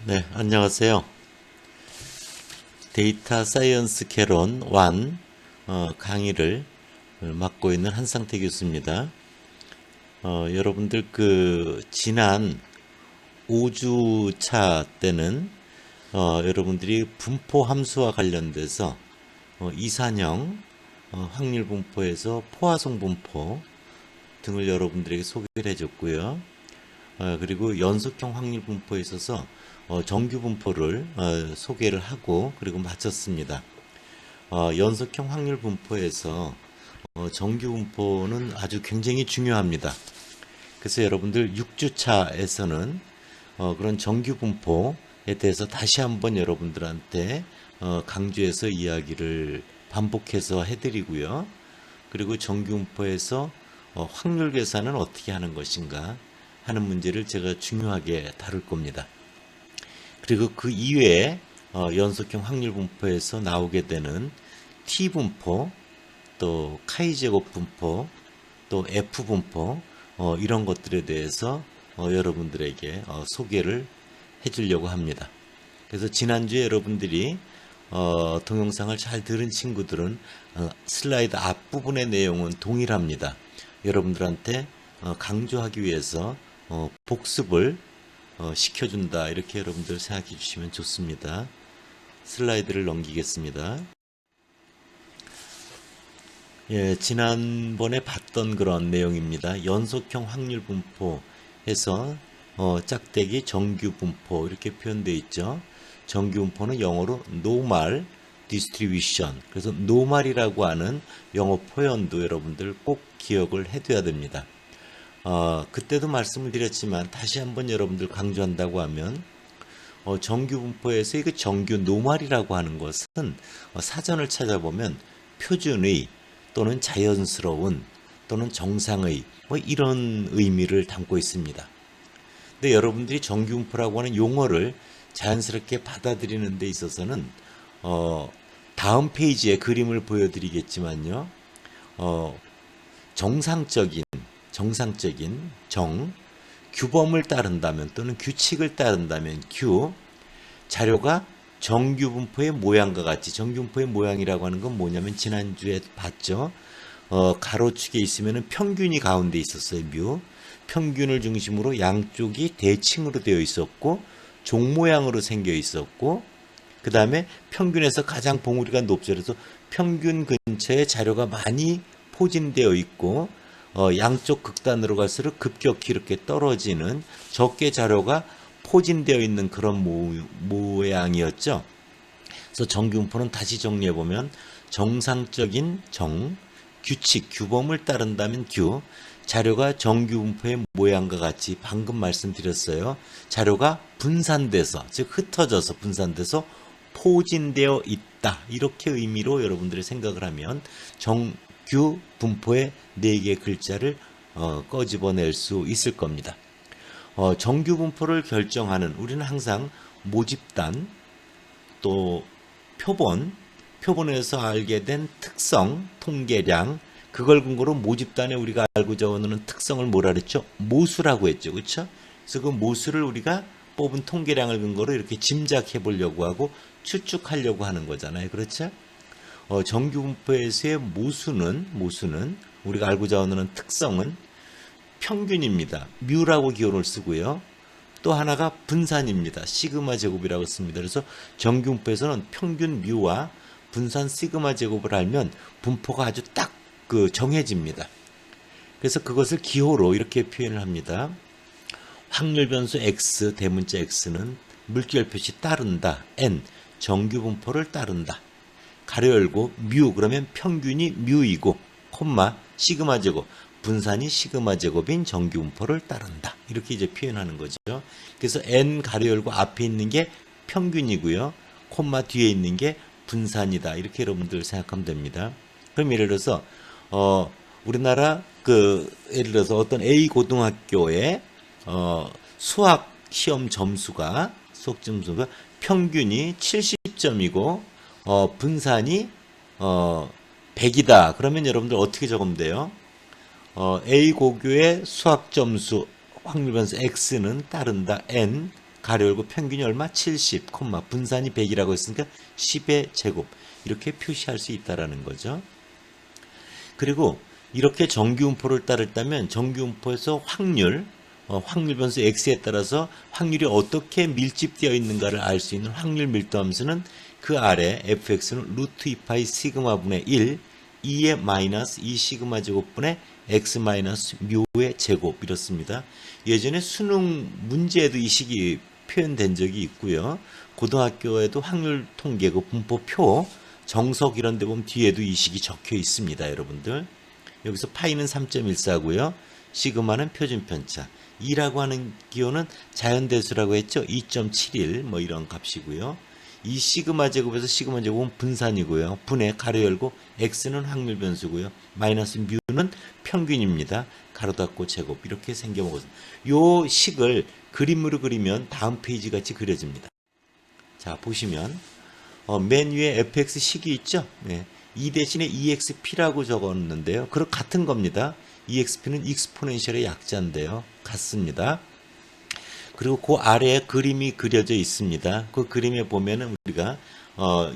네, 안녕하세요. 데이터 사이언스 개론 1 강의를 맡고 있는 한상태 교수입니다. 여러분들 지난 5주차 때는 여러분들이 분포 함수와 관련돼서 이산형 확률 분포에서 포화송 분포 등을 여러분들에게 소개를 해줬고요. 그리고 연속형 확률 분포에 있어서 정규 분포를 소개를 하고 그리고 마쳤습니다. 연속형 확률 분포에서 정규 분포는 아주 굉장히 중요합니다. 그래서 여러분들 6주차에서는 그런 정규 분포에 대해서 다시 한번 여러분들한테 강조해서 이야기를 반복해서 해드리고요. 그리고 정규 분포에서 확률 계산은 어떻게 하는 것인가 하는 문제를 제가 중요하게 다룰 겁니다. 그리고 그 이외에 연속형 확률 분포에서 나오게 되는 T 분포, 또 카이 제곱 분포, 또 F 분포 이런 것들에 대해서 여러분들에게 소개를 해주려고 합니다. 그래서 지난주에 여러분들이 동영상을 잘 들은 친구들은 슬라이드 앞부분의 내용은 동일합니다. 여러분들한테 강조하기 위해서 복습을 시켜준다 이렇게 여러분들 생각해 주시면 좋습니다. 슬라이드를 넘기겠습니다. 예, 지난번에 봤던 그런 내용입니다. 연속형 확률 분포에서 짝대기 정규 분포 이렇게 표현되어 있죠. 정규 분포는 영어로 normal distribution. 그래서 normal이라고 하는 영어 표현도 여러분들 꼭 기억을 해둬야 됩니다. 그때도 말씀을 드렸지만 다시 한번 여러분들 강조한다고 하면 정규 분포에서 이거 정규 노말이라고 하는 것은 사전을 찾아보면 표준의 또는 자연스러운 또는 정상의 이런 의미를 담고 있습니다. 근데 여러분들이 정규 분포라고 하는 용어를 자연스럽게 받아들이는 데 있어서는 다음 페이지에 그림을 보여드리겠지만요. 정상적인 규범을 따른다면 또는 규칙을 따른다면 자료가 정규 분포의 모양과 같이, 정규 분포의 모양이라고 하는 건 뭐냐면 지난주에 봤죠. 가로축에 있으면 평균이 가운데 있었어요. 평균을 중심으로 양쪽이 대칭으로 되어 있었고 종 모양으로 생겨 있었고 그 다음에 평균에서 가장 봉우리가 높죠. 그래서 평균 근처에 자료가 많이 포진되어 있고 양쪽 극단으로 갈수록 급격히 이렇게 떨어지는 적게 자료가 포진되어 있는 그런 모양이었죠. 그래서 정규 분포는 다시 정리해보면 정상적인 규칙, 규범을 따른다면 자료가 정규 분포의 모양과 같이 방금 말씀드렸어요. 자료가 분산돼서, 즉 흩어져서 분산돼서 포진되어 있다. 이렇게 의미로 여러분들이 생각을 하면 정규 분포의 4개의 글자를 꺼집어낼 수 있을 겁니다. 정규 분포를 결정하는 우리는 항상 모집단 또 표본에서 알게 된 특성, 통계량 그걸 근거로 모집단에 우리가 알고 적어놓은 특성을 뭐라 그랬죠? 모수라고 했죠. 그렇죠? 그래서 그 모수를 우리가 뽑은 통계량을 근거로 이렇게 짐작해 보려고 하고 추측하려고 하는 거잖아요. 그렇죠? 정규 분포에서의 모수는 우리가 알고자 하는 특성은 평균입니다. 뮤라고 기호를 쓰고요. 또 하나가 분산입니다. 시그마 제곱이라고 씁니다. 그래서 정규 분포에서는 평균 뮤와 분산 시그마 제곱을 알면 분포가 아주 딱 정해집니다. 그래서 그것을 기호로 이렇게 표현을 합니다. 확률 변수 x 대문자 x는 물결 표시 따른다. n 정규 분포를 따른다. 가로 열고 뮤 그러면 평균이 뮤이고 콤마 시그마 제곱 분산이 시그마 제곱인 정규 분포를 따른다. 이렇게 이제 표현하는 거죠. 그래서 n 가로 열고 앞에 있는 게 평균이고요. 콤마 뒤에 있는 게 분산이다. 이렇게 여러분들 생각하면 됩니다. 그럼 예를 들어서 우리나라 예를 들어서 어떤 A 고등학교의 수학 시험 점수가 평균이 70점이고 분산이 100이다. 그러면 여러분들 어떻게 적으면 돼요? A 고교의 수학 점수 확률 변수 x는 따른다 n 가로 열고 평균이 얼마? 70, 분산이 100이라고 했으니까 10의 제곱 이렇게 표시할 수 있다라는 거죠. 그리고 이렇게 정규분포를 따르다면 정규분포에서 확률 변수 x에 따라서 확률이 어떻게 밀집되어 있는가를 알 수 있는 확률 밀도 함수는 그 아래 fx는 루트 2파이 시그마분의 1 2의 마이너스 2 시그마 제곱분의 x 마이너스 묘의 제곱 이렇습니다. 예전에 수능 문제에도 이 식이 표현된 적이 있고요. 고등학교에도 확률 통계 그 분포표 정석 이런 데 보면 뒤에도 이 식이 적혀 있습니다. 여러분들 여기서 파이는 3.14고요. 시그마는 표준 편차 2라고 하는 기호는 자연대수라고 했죠. 2.71 뭐 이런 값이고요. 이 시그마 제곱에서 시그마 제곱은 분산이고요. 분의 가로 열고 x는 확률 변수고요. 마이너스 뮤는 평균입니다. 가로 닫고 제곱 이렇게 생겨먹었습니다. 요 식을 그림으로 그리면 다음 페이지 같이 그려집니다. 자 보시면 맨 위에 fx 식이 있죠. 네. 이 대신에 exp라고 적었는데요. 그럼 같은 겁니다. exp는 익스포넨셜의 약자인데요. 같습니다. 그리고 그 아래에 그림이 그려져 있습니다. 그 그림에 보면은 우리가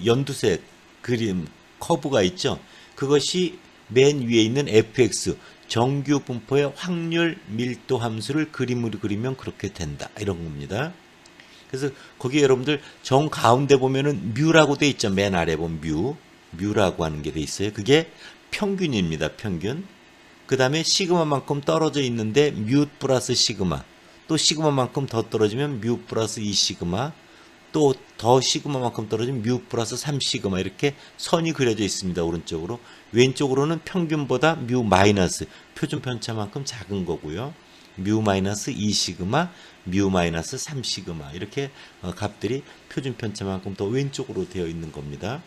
연두색 그림 커브가 있죠. 그것이 맨 위에 있는 fx 정규 분포의 확률 밀도 함수를 그림으로 그리면 그렇게 된다. 이런 겁니다. 그래서 거기에 여러분들 정 가운데 보면은 뮤라고 돼 있죠. 맨 아래 보면 뮤라고 하는 게 돼 있어요. 그게 평균입니다. 평균. 그 다음에 시그마만큼 떨어져 있는데 뮤 플러스 시그마. 또 시그마만큼 더 떨어지면 뮤 플러스 2 시그마. 또 더 시그마만큼 떨어지면 뮤 플러스 3 시그마. 이렇게 선이 그려져 있습니다. 오른쪽으로. 왼쪽으로는 평균보다 뮤 마이너스 표준 편차만큼 작은 거고요. 뮤 마이너스 2 시그마, 뮤 마이너스 3 시그마. 이렇게 값들이 표준 편차만큼 더 왼쪽으로 되어 있는 겁니다.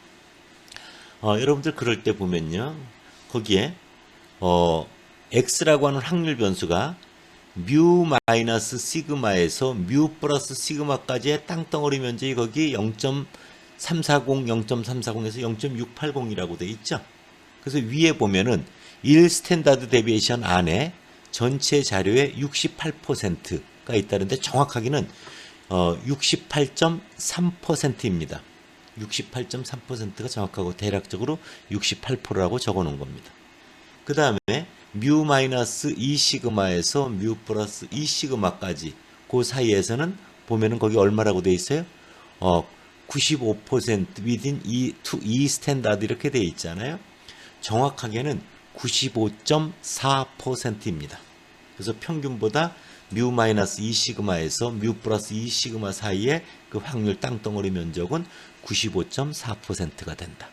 여러분들 그럴 때 보면요. 거기에 x라고 하는 확률 변수가 뮤 마이너스 시그마에서 뮤 플러스 시그마까지의 땅덩어리 면적이 거기 0.340, 0.340에서 0.680이라고 되어 있죠. 그래서 위에 보면은 1 스탠다드 데비에이션 안에 전체 자료의 68%가 있다는데 정확하게는 68.3%입니다. 68.3%가 정확하고 대략적으로 68%라고 적어 놓은 겁니다. 그 다음에 뮤 마이너스 2 시그마에서 뮤 플러스 2 시그마까지 그 사이에서는 보면은 거기 얼마라고 돼 있어요? 95% within 2 스탠다드 이렇게 돼 있잖아요. 정확하게는 95.4%입니다. 그래서 평균보다 뮤 마이너스 2 시그마에서 뮤 플러스 2 시그마 사이의 그 확률 땅덩어리 면적은 95.4%가 된다.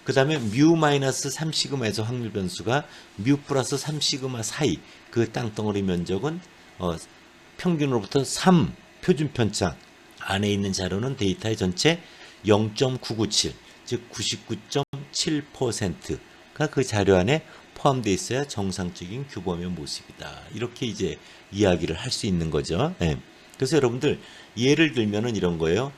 그 다음에 뮤 마이너스 3 시그마에서 확률 변수가 뮤 플러스 3 시그마 사이 그 땅덩어리 면적은 평균으로부터 3 표준 편차 안에 있는 자료는 데이터의 전체 0.997 즉 99.7%가 그 자료 안에 포함되어 있어야 정상적인 규범의 모습이다. 이렇게 이제 이야기를 할 수 있는 거죠. 네. 그래서 여러분들 예를 들면은 이런 거예요.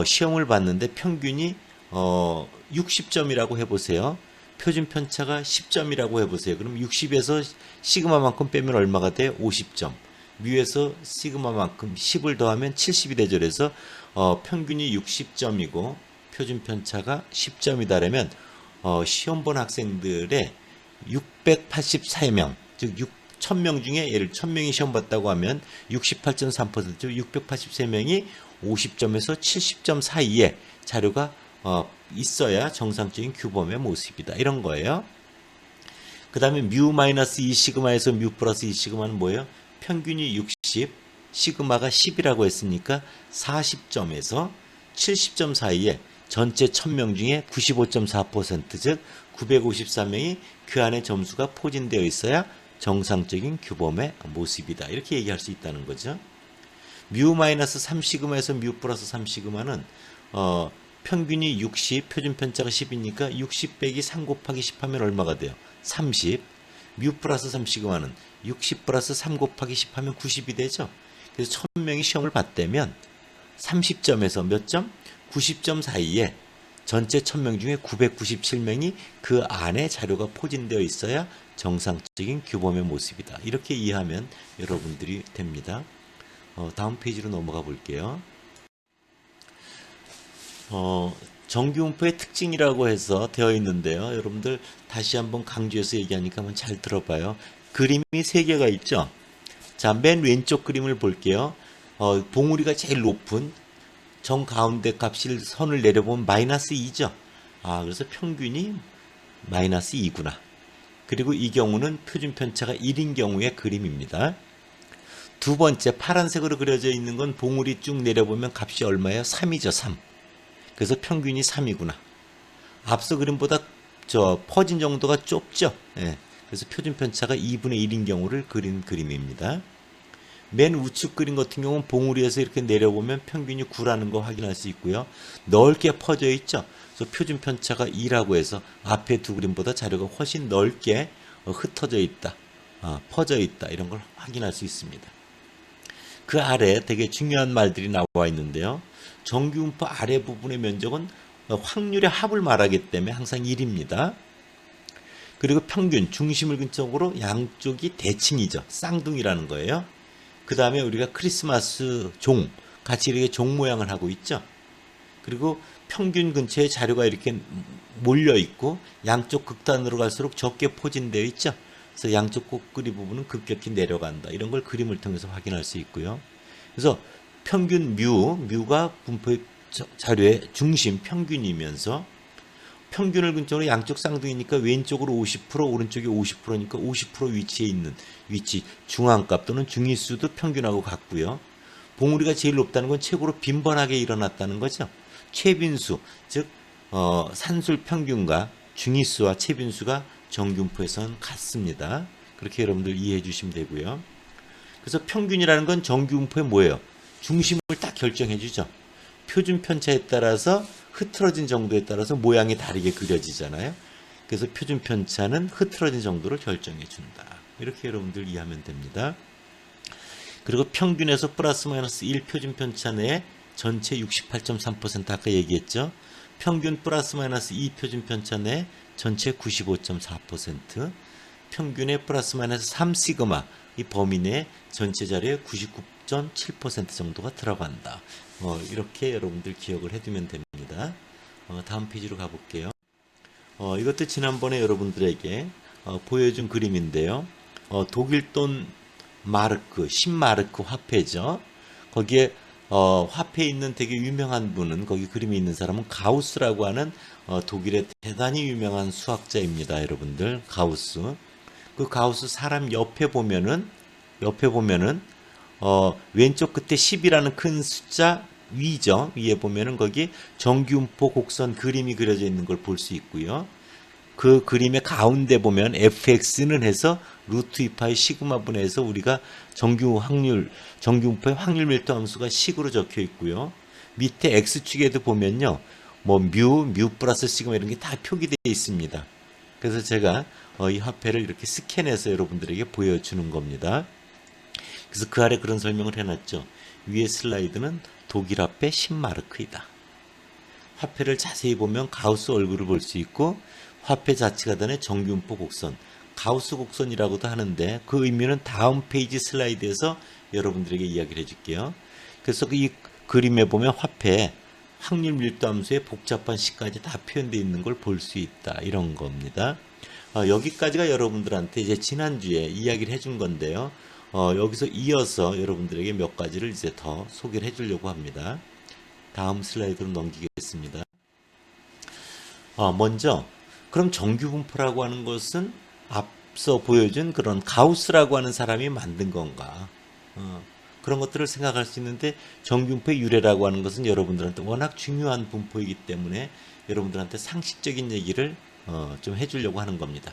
시험을 봤는데 평균이 60점이라고 해보세요. 표준 편차가 10점이라고 해보세요. 그럼 60에서 시그마만큼 빼면 얼마가 돼? 50점. 뮤에서 시그마만큼 10을 더하면 70이 되죠. 그래서 평균이 60점이고 표준 편차가 10점이다라면 시험 본 학생들의 684명, 즉 1000명 중에 예를 1000명이 시험 봤다고 하면 68.3%, 즉 683명이 50점에서 70점 사이에 자료가 있어야 정상적인 규범의 모습이다. 이런 거예요. 그 다음에 뮤 마이너스 2 시그마에서 뮤 플러스 2 시그마는 뭐예요? 평균이 60, 시그마가 10이라고 했으니까 40점에서 70점 사이에 전체 1000명 중에 95.4%, 즉 954명이 그 안에 점수가 포진되어 있어야 정상적인 규범의 모습이다. 이렇게 얘기할 수 있다는 거죠. 뮤 마이너스 3 시그마에서 뮤 플러스 3 시그마는 평균이 60, 표준 편차가 10이니까 60 빼기 3 곱하기 10 하면 얼마가 돼요? 30. 뮤 플러스 3 시그마는 60 플러스 3 곱하기 10 하면 90이 되죠. 그래서 1000명이 시험을 봤다면 30점에서 몇 점? 90점 사이에 전체 1000명 중에 997명이 그 안에 자료가 포진되어 있어야 정상적인 규범의 모습이다. 이렇게 이해하면 여러분들이 됩니다. 다음 페이지로 넘어가 볼게요. 정규분포의 특징이라고 해서 되어 있는데요. 여러분들 다시 한번 강조해서 얘기하니까 한번 잘 들어봐요. 그림이 3개가 있죠. 자, 맨 왼쪽 그림을 볼게요. 봉우리가 제일 높은 정 가운데 값을 선을 내려보면 마이너스 2죠. 그래서 평균이 마이너스 2구나. 그리고 이 경우는 표준 편차가 1인 경우의 그림입니다. 두 번째 파란색으로 그려져 있는 건 봉우리 쭉 내려보면 값이 얼마예요? 3이죠. 3. 그래서 평균이 3이구나. 앞서 그림보다 퍼진 정도가 좁죠. 예. 그래서 표준 편차가 2분의 1인 경우를 그린 그림입니다. 맨 우측 그림 같은 경우는 봉우리에서 이렇게 내려보면 평균이 9라는 거 확인할 수 있고요. 넓게 퍼져 있죠. 그래서 표준 편차가 2라고 해서 앞에 두 그림보다 자료가 훨씬 넓게 흩어져 있다. 퍼져 있다. 이런 걸 확인할 수 있습니다. 그 아래 되게 중요한 말들이 나와 있는데요. 정규분포 아래 부분의 면적은 확률의 합을 말하기 때문에 항상 1입니다. 그리고 평균, 중심을 근처로 양쪽이 대칭이죠. 쌍둥이라는 거예요. 그 다음에 우리가 크리스마스 종, 같이 이렇게 종 모양을 하고 있죠. 그리고 평균 근처에 자료가 이렇게 몰려 있고 양쪽 극단으로 갈수록 적게 포진되어 있죠. 그래서 양쪽 꼭그리 부분은 급격히 내려간다. 이런 걸 그림을 통해서 확인할 수 있고요. 그래서 평균 뮤가 분포의 자료의 중심 평균이면서 평균을 근처로 양쪽 쌍둥이니까 왼쪽으로 50%, 오른쪽이 50%니까 50% 위치에 있는 위치, 중앙값 또는 중위수도 평균하고 같고요. 봉우리가 제일 높다는 건 최고로 빈번하게 일어났다는 거죠. 최빈수, 즉 산술 평균과 중위수와 최빈수가 정규분포에서는 같습니다. 그렇게 여러분들 이해해 주시면 되고요. 그래서 평균이라는 건 정규분포의 뭐예요? 중심을 딱 결정해 주죠. 표준 편차에 따라서 흐트러진 정도에 따라서 모양이 다르게 그려지잖아요. 그래서 표준 편차는 흐트러진 정도를 결정해 준다. 이렇게 여러분들 이해하면 됩니다. 그리고 평균에서 플러스 마이너스 1 표준 편차 내에 전체 68.3% 아까 얘기했죠. 평균 플러스 마이너스 2 표준 편차 내에 전체 95.4%, 평균의 플러스 마이너스 3 시그마 이 범위 내 전체 자료의 99.7% 정도가 들어간다. 이렇게 여러분들 기억을 해두면 됩니다. 다음 페이지로 가볼게요. 이것도 지난번에 여러분들에게 보여준 그림인데요. 독일 돈 마르크, 10마르크 화폐죠. 거기에 화폐에 있는 되게 유명한 분은 거기 그림이 있는 사람은 가우스라고 하는 독일의 대단히 유명한 수학자입니다. 여러분들 가우스. 그 가우스 사람 옆에 보면은 왼쪽 끝에 10이라는 큰 숫자 위죠. 위에 보면은 거기 정규분포 곡선 그림이 그려져 있는 걸 볼 수 있고요. 그 그림의 가운데 보면 fx는 해서 루트 2파이 시그마 분해해서 우리가 정규분포의 확률 밀도 함수가 식으로 적혀 있고요. 밑에 x축에도 보면요. 뮤 플러스 시그마 이런 게 다 표기되어 있습니다. 그래서 제가 이 화폐를 이렇게 스캔해서 여러분들에게 보여주는 겁니다. 그래서 그 아래 그런 설명을 해놨죠. 위에 슬라이드는 독일 화폐 10마르크이다. 화폐를 자세히 보면 가우스 얼굴을 볼 수 있고 화폐 자체가 되는 정규분포 곡선, 가우스 곡선이라고도 하는데 그 의미는 다음 페이지 슬라이드에서 여러분들에게 이야기를 해줄게요. 그래서 이 그림에 보면 화폐 확률 밀도 함수의 복잡한 식까지 다 표현되어 있는 걸 볼 수 있다. 이런 겁니다. 여기까지가 여러분들한테 이제 지난주에 이야기를 해준 건데요. 여기서 이어서 여러분들에게 몇 가지를 이제 더 소개를 해주려고 합니다. 다음 슬라이드로 넘기겠습니다. 먼저 그럼 정규분포라고 하는 것은 앞서 보여준 그런 가우스라고 하는 사람이 만든 건가? 그런 것들을 생각할 수 있는데 정규분포의 유래라고 하는 것은 여러분들한테 워낙 중요한 분포이기 때문에 여러분들한테 상식적인 얘기를 좀 해주려고 하는 겁니다.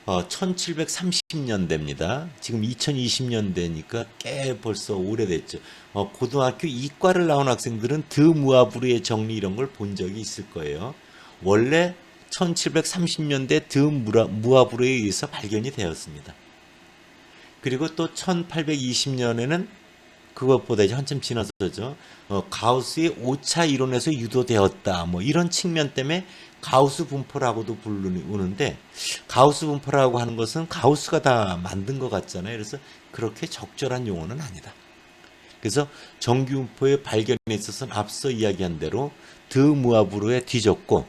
1730년대입니다. 지금 2020년대니까 꽤 벌써 오래됐죠. 고등학교 이과를 나온 학생들은 드무아브르의 정리 이런 걸 본 적이 있을 거예요. 원래 1730년대 드무아브르에 의해서 발견이 되었습니다. 그리고 또 1820년에는 그것보다 이제 한참 지나서죠. 가우스의 오차 이론에서 유도되었다. 이런 측면 때문에 가우스 분포라고도 부르는데 가우스 분포라고 하는 것은 가우스가 다 만든 것 같잖아요. 그래서 그렇게 적절한 용어는 아니다. 그래서 정규분포의 발견에 있어서는 앞서 이야기한 대로 드무아브로에 뒤졌고,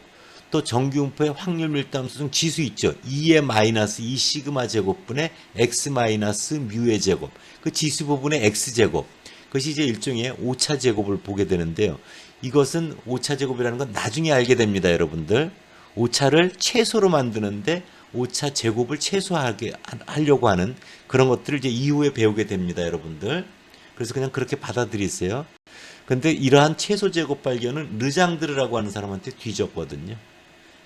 또 정규분포의 확률 밀도함수중 지수 있죠. 2의 마이너스 2 시그마 제곱분의 x 마이너스 뮤의 제곱. 그 지수 부분의 x 제곱. 그것이 이제 일종의 오차 제곱을 보게 되는데요. 이것은 오차 제곱이라는 건 나중에 알게 됩니다, 여러분들. 오차를 최소로 만드는데 오차 제곱을 최소하게 하려고 하는 그런 것들을 이제 이후에 배우게 됩니다, 여러분들. 그래서 그냥 그렇게 받아들이세요. 근데 이러한 최소 제곱 발견은 르장드르라고 하는 사람한테 뒤졌거든요.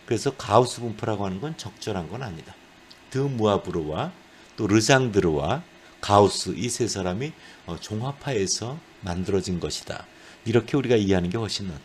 그래서 가우스 분포라고 하는 건 적절한 건 아니다. 드무아브르와 또 르장드르와 가우스 이 세 사람이 종합하여서 만들어진 것이다. 이렇게 우리가 이해하는 게 훨씬 낫다.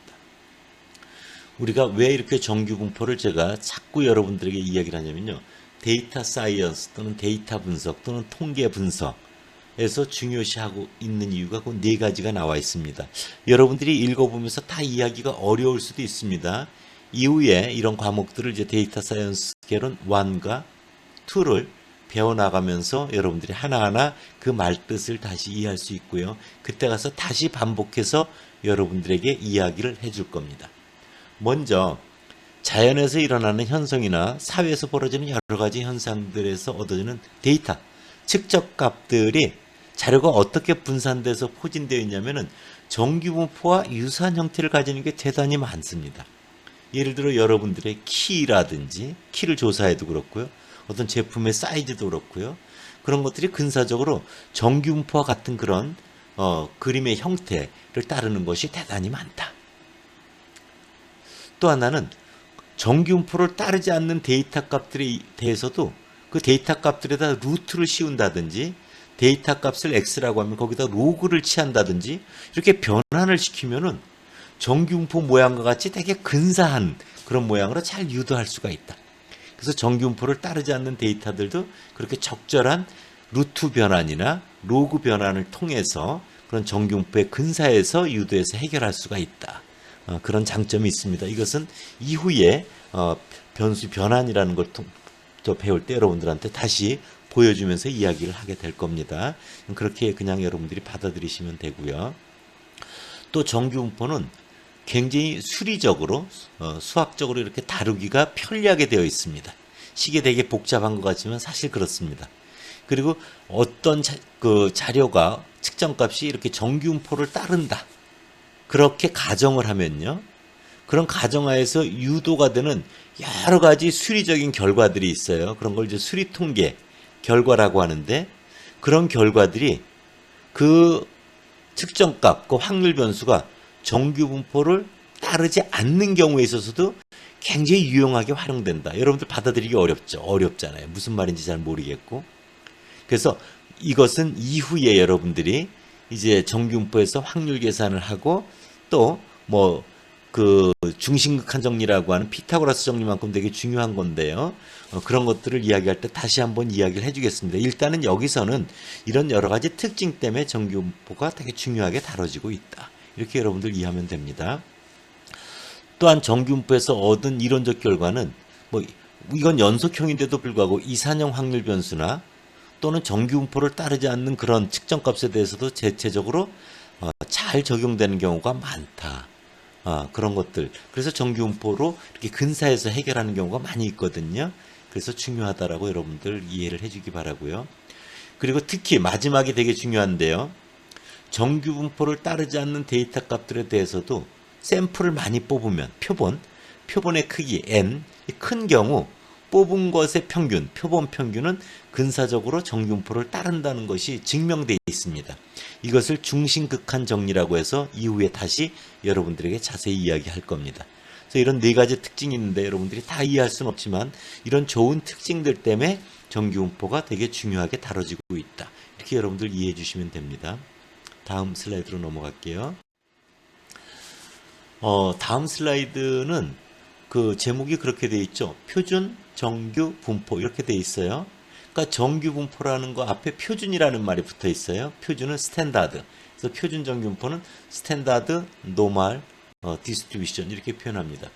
우리가 왜 이렇게 정규 분포를 제가 자꾸 여러분들에게 이야기를 하냐면요. 데이터 사이언스 또는 데이터 분석 또는 통계 분석에서 중요시하고 있는 이유가 그 네 가지가 나와 있습니다. 여러분들이 읽어보면서 다 이해하기가 어려울 수도 있습니다. 이후에 이런 과목들을 이제 데이터 사이언스 개론 1과 2를 배워나가면서 여러분들이 하나하나 그 말뜻을 다시 이해할 수 있고요. 그때 가서 다시 반복해서 여러분들에게 이야기를 해줄 겁니다. 먼저 자연에서 일어나는 현상이나 사회에서 벌어지는 여러 가지 현상들에서 얻어지는 데이터, 측정값들이 자료가 어떻게 분산돼서 포진되어 있냐면은 정규분포와 유사한 형태를 가지는 게 대단히 많습니다. 예를 들어 여러분들의 키라든지 키를 조사해도 그렇고요. 어떤 제품의 사이즈도 그렇고요. 그런 것들이 근사적으로 정규분포와 같은 그런 그림의 형태를 따르는 것이 대단히 많다. 또 하나는 정규분포를 따르지 않는 데이터 값들에 대해서도 그 데이터 값들에다 루트를 씌운다든지 데이터 값을 x라고 하면 거기다 로그를 취한다든지 이렇게 변환을 시키면은 정규분포 모양과 같이 되게 근사한 그런 모양으로 잘 유도할 수가 있다. 그래서 정규분포를 따르지 않는 데이터들도 그렇게 적절한 루트 변환이나 로그 변환을 통해서 그런 정규분포의 근사에서 유도해서 해결할 수가 있다. 그런 장점이 있습니다. 이것은 이후에 변수 변환이라는 걸 배울 때 여러분들한테 다시 보여주면서 이야기를 하게 될 겁니다. 그렇게 그냥 여러분들이 받아들이시면 되고요. 또 정규분포는 굉장히 수리적으로 수학적으로 이렇게 다루기가 편리하게 되어 있습니다. 식이 되게 복잡한 것 같지만 사실 그렇습니다. 그리고 어떤 자료가 측정값이 이렇게 정규분포를 따른다. 그렇게 가정을 하면요. 그런 가정하에서 유도가 되는 여러 가지 수리적인 결과들이 있어요. 그런 걸 이제 수리 통계 결과라고 하는데 그런 결과들이 그 측정값, 그 확률 변수가 정규분포를 따르지 않는 경우에 있어서도 굉장히 유용하게 활용된다. 여러분들 받아들이기 어렵죠. 어렵잖아요. 무슨 말인지 잘 모르겠고. 그래서 이것은 이후에 여러분들이 이제 정규분포에서 확률 계산을 하고 또 그 중심극한 정리라고 하는 피타고라스 정리만큼 되게 중요한 건데요. 그런 것들을 이야기할 때 다시 한번 이야기를 해주겠습니다. 일단은 여기서는 이런 여러 가지 특징 때문에 정규분포가 되게 중요하게 다뤄지고 있다. 이렇게 여러분들 이해하면 됩니다. 또한 정규분포에서 얻은 이론적 결과는 이건 연속형인데도 불구하고 이산형 확률 변수나 또는 정규분포를 따르지 않는 그런 측정값에 대해서도 대체적으로 잘 적용되는 경우가 많다. 그런 것들. 그래서 정규분포로 이렇게 근사해서 해결하는 경우가 많이 있거든요. 그래서 중요하다라고 여러분들 이해를 해주기 바라고요. 그리고 특히 마지막이 되게 중요한데요. 정규분포를 따르지 않는 데이터 값들에 대해서도 샘플을 많이 뽑으면 표본의 크기 n 큰 경우 뽑은 것의 평균, 표본 평균은 근사적으로 정규분포를 따른다는 것이 증명되어 있습니다. 이것을 중심극한 정리라고 해서 이후에 다시 여러분들에게 자세히 이야기할 겁니다. 그래서 이런 네 가지 특징이 있는데 여러분들이 다 이해할 수는 없지만 이런 좋은 특징들 때문에 정규분포가 되게 중요하게 다뤄지고 있다. 이렇게 여러분들 이해해 주시면 됩니다. 다음 슬라이드로 넘어갈게요. 다음 슬라이드는 그 제목이 그렇게 되어 있죠. 표준, 정규, 분포 이렇게 되어 있어요. 그러니까 정규 분포라는 거 앞에 표준이라는 말이 붙어 있어요. 표준은 스탠다드. 그래서 표준 정규 분포는 스탠다드, 노멀, 디스트리뷰션 이렇게 표현합니다.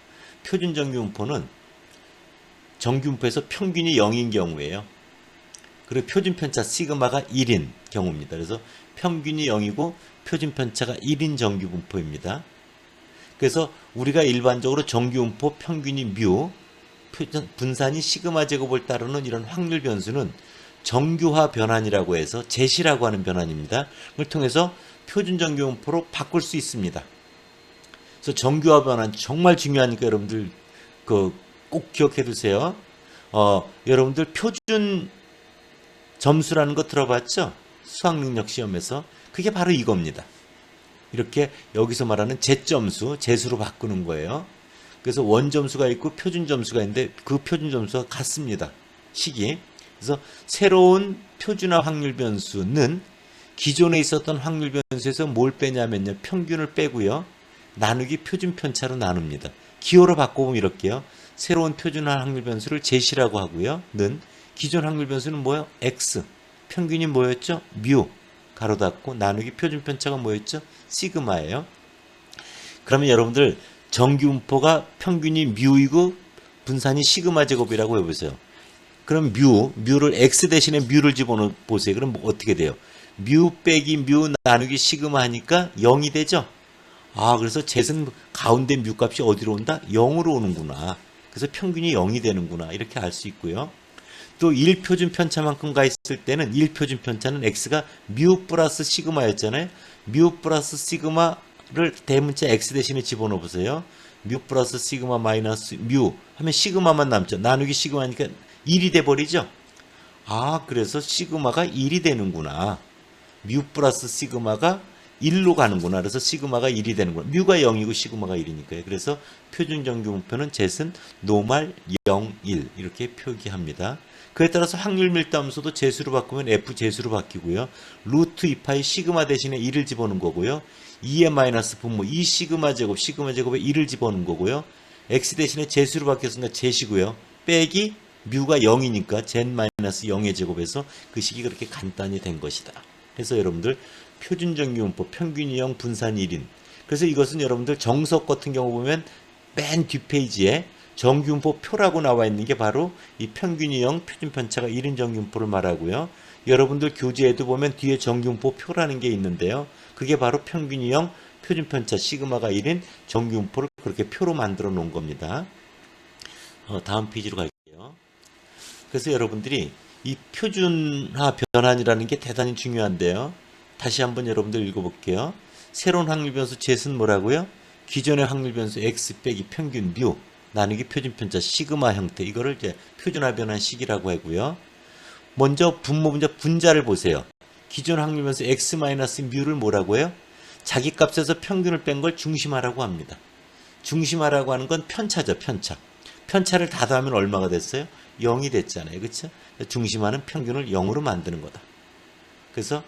표준 정규 분포는 정규 분포에서 평균이 0인 경우예요. 그리고 표준 편차 시그마가 1인 경우입니다. 그래서 평균이 0이고 표준 편차가 1인 정규 분포입니다. 그래서 우리가 일반적으로 정규 분포 평균이 뮤, 분산이 시그마 제곱을 따르는 이런 확률 변수는 정규화 변환이라고 해서 제시라고 하는 변환입니다. 그걸 통해서 표준 정규 분포로 바꿀 수 있습니다. 그래서 정규화 변환 정말 중요하니까 여러분들 꼭 기억해 두세요. 여러분들 표준 점수라는 거 들어봤죠? 수학능력 시험에서. 그게 바로 이겁니다. 이렇게 여기서 말하는 제점수, 제수로 바꾸는 거예요. 그래서 원점수가 있고 표준점수가 있는데 그 표준점수가 같습니다. 식이. 그래서 새로운 표준화 확률 변수는 기존에 있었던 확률 변수에서 뭘 빼냐면요. 평균을 빼고요. 나누기 표준 편차로 나눕니다. 기호로 바꿔보면 이렇게요. 새로운 표준화 확률 변수를 제시라고 하고요. 는 기존 확률 변수는 뭐예요? x. 평균이 뭐였죠? 뮤. 가로 닫고 나누기 표준 편차가 뭐였죠? 시그마예요. 그러면 여러분들 정규 분포가 평균이 뮤이고 분산이 시그마 제곱이라고 해보세요. 그럼 뮤를 x 대신에 뮤를 집어넣어 보세요. 그럼 어떻게 돼요? 뮤 빼기 뮤 나누기 시그마 하니까 0이 되죠? 그래서 젯은 가운데 뮤 값이 어디로 온다? 0으로 오는구나. 그래서 평균이 0이 되는구나. 이렇게 알 수 있고요. 또 1표준 편차만큼 가 있을 때는 1표준 편차는 x가 뮤 플러스 시그마였잖아요. 뮤 플러스 시그마를 대문자 x 대신에 집어넣어 보세요. 뮤 플러스 시그마 마이너스 뮤 하면 시그마만 남죠. 나누기 시그마니까 1이 돼버리죠. 그래서 시그마가 1이 되는구나. 뮤 플러스 시그마가 1로 가는구나. 그래서 시그마가 1이 되는구나. 뮤가 0이고 시그마가 1이니까요. 그래서 표준 정규 분포는 젯은 노말 0, 1 이렇게 표기합니다. 그에 따라서 확률 밀도함수도 제수로 바꾸면 F 제수로 바뀌고요. 루트 2파이 시그마 대신에 1을 집어넣은 거고요. 2의 마이너스 분모 2 시그마 제곱에 1을 집어넣은 거고요. X 대신에 제수로 바뀌었으니까 제시고요. 빼기 뮤가 0이니까 제 마이너스 0의 제곱에서 그 식이 그렇게 간단히 된 것이다. 그래서 여러분들 표준 정규 분포 평균이 0 분산이 1인. 그래서 이것은 여러분들 정석 같은 경우 보면 맨 뒷페이지에 정규분포 표라고 나와 있는 게 바로 이 평균이 0, 표준 편차가 1인 정규분포를 말하고요. 여러분들 교재에도 보면 뒤에 정규분포 표라는 게 있는데요. 그게 바로 평균이 0, 표준 편차 시그마가 1인 정규분포를 그렇게 표로 만들어 놓은 겁니다. 다음 페이지로 갈게요. 그래서 여러분들이 이 표준화 변환이라는 게 대단히 중요한데요. 다시 한번 여러분들 읽어볼게요. 새로운 확률 변수 젯은 뭐라고요? 기존의 확률 변수 x 빼기 평균 뮤 나누기 표준 편차 시그마 형태, 이거를 이제 표준화 변환 식이라고 하고요. 먼저 분자를 보세요. 기존 확률 변수 x 마이너스 뮤를 뭐라고 해요? 자기 값에서 평균을 뺀 걸 중심화라고 합니다. 중심화라고 하는 건 편차죠, 편차. 편차를 다 더하면 얼마가 됐어요? 0이 됐잖아요. 그렇죠? 중심화는 평균을 0으로 만드는 거다. 그래서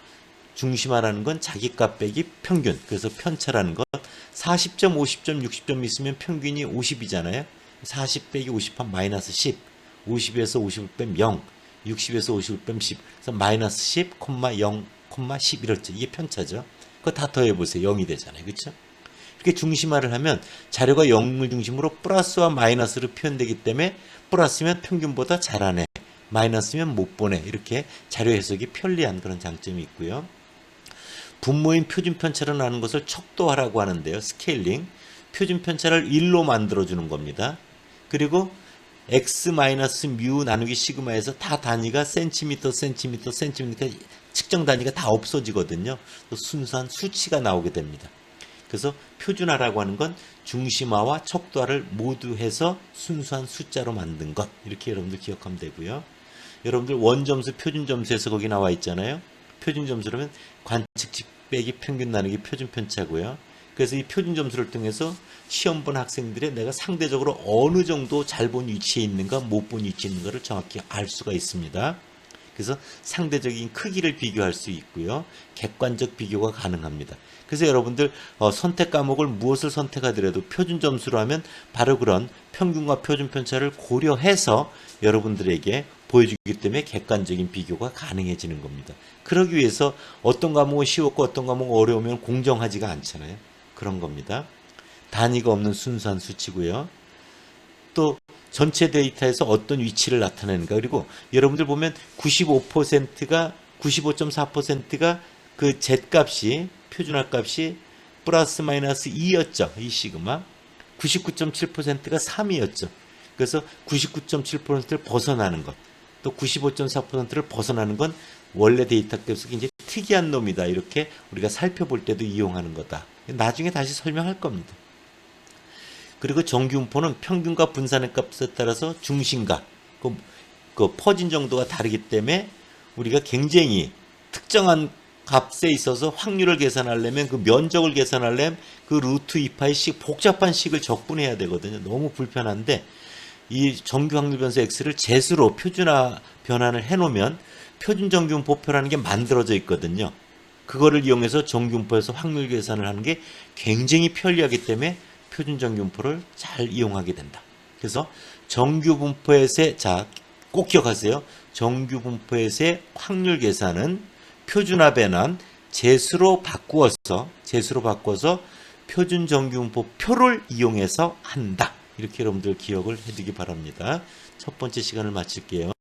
중심화라는 건 자기값 빼기 평균. 그래서 편차라는 건 40점, 50점, 60점 있으면 평균이 50이잖아요. 40 빼기 50하면 마이너스 10. 50에서 50을 빼면 0. 60에서 50을 빼면 10. 그래서 마이너스 10, 0, 10 이렇죠. 이게 편차죠. 그거 다 더해보세요. 0이 되잖아요. 그렇죠? 이렇게 중심화를 하면 자료가 0을 중심으로 플러스와 마이너스로 표현되기 때문에 플러스면 평균보다 잘하네. 마이너스면 못 보네. 이렇게 자료 해석이 편리한 그런 장점이 있고요. 분모인 표준 편차를 나누는 것을 척도화라고 하는데요. 스케일링. 표준 편차를 1로 만들어주는 겁니다. 그리고 x-뮤 나누기 시그마에서 다 단위가 센티미터, 측정 단위가 다 없어지거든요. 순수한 수치가 나오게 됩니다. 그래서 표준화라고 하는 건 중심화와 척도화를 모두 해서 순수한 숫자로 만든 것. 이렇게 여러분들 기억하면 되고요. 여러분들 원점수, 표준점수에서 거기 나와 있잖아요. 표준점수라면 관측식 빼기 평균 나누기 표준 편차고요. 그래서 이 표준점수를 통해서 시험 본 학생들의 내가 상대적으로 어느 정도 잘 본 위치에 있는가, 못 본 위치에 있는가를 정확히 알 수가 있습니다. 그래서 상대적인 크기를 비교할 수 있고요. 객관적 비교가 가능합니다. 그래서 여러분들 선택 과목을 무엇을 선택하더라도 표준 점수로 하면 바로 그런 평균과 표준 편차를 고려해서 여러분들에게 보여주기 때문에 객관적인 비교가 가능해지는 겁니다. 그러기 위해서 어떤 과목은 쉬웠고 어떤 과목은 어려우면 공정하지가 않잖아요. 그런 겁니다. 단위가 없는 순수한 수치고요. 또 전체 데이터에서 어떤 위치를 나타내는가. 그리고 여러분들 보면 95.4%가 그 Z 값이 표준화 값이 플러스 마이너스 2였죠. 이 시그마. 99.7%가 3이었죠. 그래서 99.7%를 벗어나는 것, 또 95.4%를 벗어나는 건 원래 데이터 값이 굉장히 특이한 놈이다. 이렇게 우리가 살펴볼 때도 이용하는 거다. 나중에 다시 설명할 겁니다. 그리고 정규분포는 평균과 분산의 값에 따라서 중심과 그 퍼진 정도가 다르기 때문에 우리가 굉장히 특정한 값에 있어서 확률을 계산하려면 그 면적을 계산하려면 그 루트 2파이 식 복잡한 식을 적분해야 되거든요. 너무 불편한데 이 정규 확률 변수 x를 재수로 표준화 변환을 해놓으면 표준 정규분포표라는 게 만들어져 있거든요. 그거를 이용해서 정규분포에서 확률 계산을 하는 게 굉장히 편리하기 때문에 표준 정규분포를 잘 이용하게 된다. 그래서 정규분포에서의 꼭 기억하세요. 정규분포에서의 확률 계산은 표준화 변환 재수로 바꾸어서 표준 정규분포 표를 이용해서 한다. 이렇게 여러분들 기억을 해두기 바랍니다. 첫 번째 시간을 마칠게요.